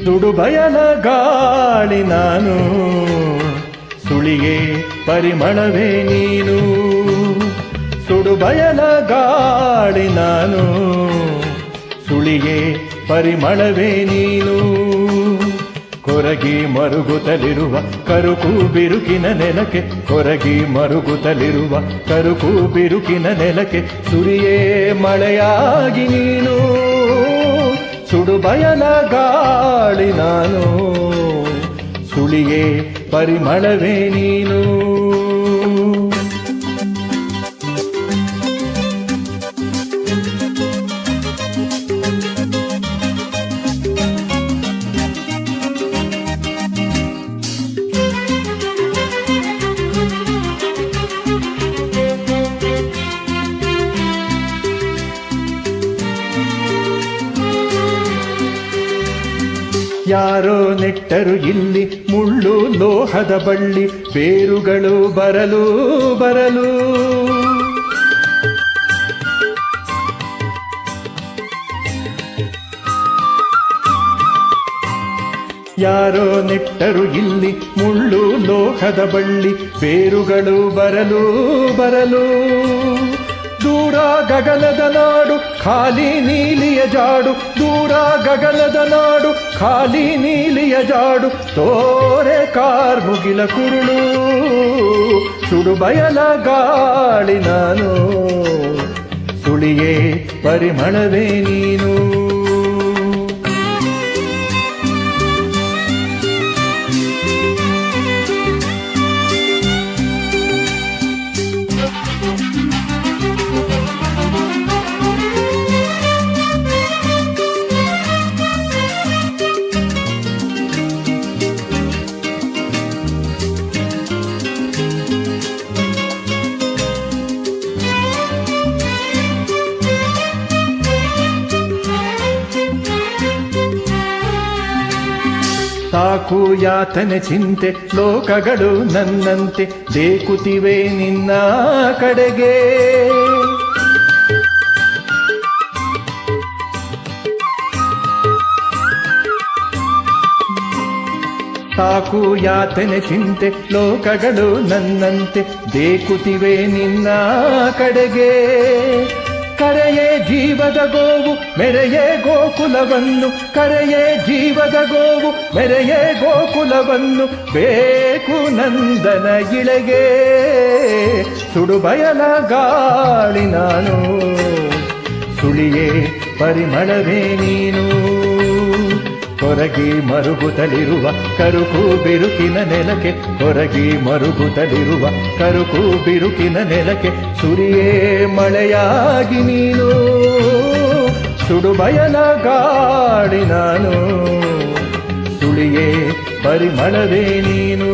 ಸುಡು ಬಯಲ ಗಾಳಿ ನಾನು, ಸುಳಿಗೆ ಪರಿಮಳವೇ ನೀನು. ಸುಡು ಬಯಲ ಗಾಳಿ ನಾನು, ಸುಳಿಗೆ ಪರಿಮಳವೇ ನೀನು. ಕೊರಗಿ ಮರುಗುತ್ತಲಿರುವ ಕರುಕು ಬಿರುಕಿನ ನೆಲಕ್ಕೆ, ಕೊರಗಿ ಮರುಗುತ್ತಲಿರುವ ಕರುಕು ಬಿರುಕಿನ ನೆಲಕ್ಕೆ ಸುರಿಯೇ ಮಳೆಯಾಗಿ ನೀನು. ಸುಡು ಬಯಲ ಗಾಳಿ ನಾನು, ಸುಳಿಗೆ ಪರಿಮಳವೇ ನೀನು. ಯಾರೋ ನೆಟ್ಟರು ಇಲ್ಲಿ ಮುಳ್ಳು ಲೋಹದ ಬಳ್ಳಿ, ಬೇರುಗಳು ಬರಲು ಬರಲು. ಯಾರೋ ನೆಟ್ಟರು ಇಲ್ಲಿ ಮುಳ್ಳು ಲೋಹದ ಬಳ್ಳಿ, ಬೇರುಗಳು ಬರಲು ಬರಲು. ದೂರ ಗಗನದ ನಾಡು ಖಾಲಿ ನೀಲಿಯ ಜಾಡು, ದೂರ ಗಗನದ ನಾಡು ಖಾಲಿ ನೀಲಿಯ ಜಾಡು, ತೋರೆ ಕಾರ್ಮುಗಿಲ ಕುರುಳು. ಸುಡು ಬಯಲ ಗಾಳಿ ನಾನು, ಸುಳಿಗೆ ಪರಿಮಳವೇ ನೀನು. ಸಾಕು ಯಾತನೆ ಚಿಂತೆ, ಲೋಕಗಳು ನನ್ನಂತೆ ದೇಕುತ್ತಿವೆ ನಿನ್ನ ಕಡೆಗೆ. ಸಾಕು ಯಾತನೆ ಚಿಂತೆ, ಲೋಕಗಳು ನನ್ನಂತೆ ದೇಕುತ್ತಿವೆ ನಿನ್ನ ಕಡೆಗೆ. ಕರೆಯೇ ಜೀವದ ಗೋವು ಮೆರೆಯೇ ಗೋಕುಲವನ್ನು, ಕರೆಯೇ ಜೀವದ ಗೋವು ಮೆರೆಯೇ ಗೋಕುಲವನ್ನು, ಬೇಕು ನಂದನ ಇಳೆಗೆ. ಸುಡು ಬಯಲ ಗಾಳಿ ನಾನು, ಸುಳಿಯೇ ಪರಿಮಳವೇ ನೀನು. ಕೊರಗಿ ಮರುಗುತ್ತಲಿರುವ ಕರುಕು ಬಿರುಕಿನ ನೆಲಕ್ಕೆ, ಕೊರಗಿ ಮರುಗುತ್ತಲಿರುವ ಕರುಕು ಬಿರುಕಿನ ನೆಲಕ್ಕೆ ಸುರಿಯೇ ಮಳೆಯಾಗಿ ನೀನು. ಸುಡು ಬಯಲ ಗಾಳಿ ನಾನು, ಸುಳಿಯೇ ಪರಿಮಳವೇ ನೀನು.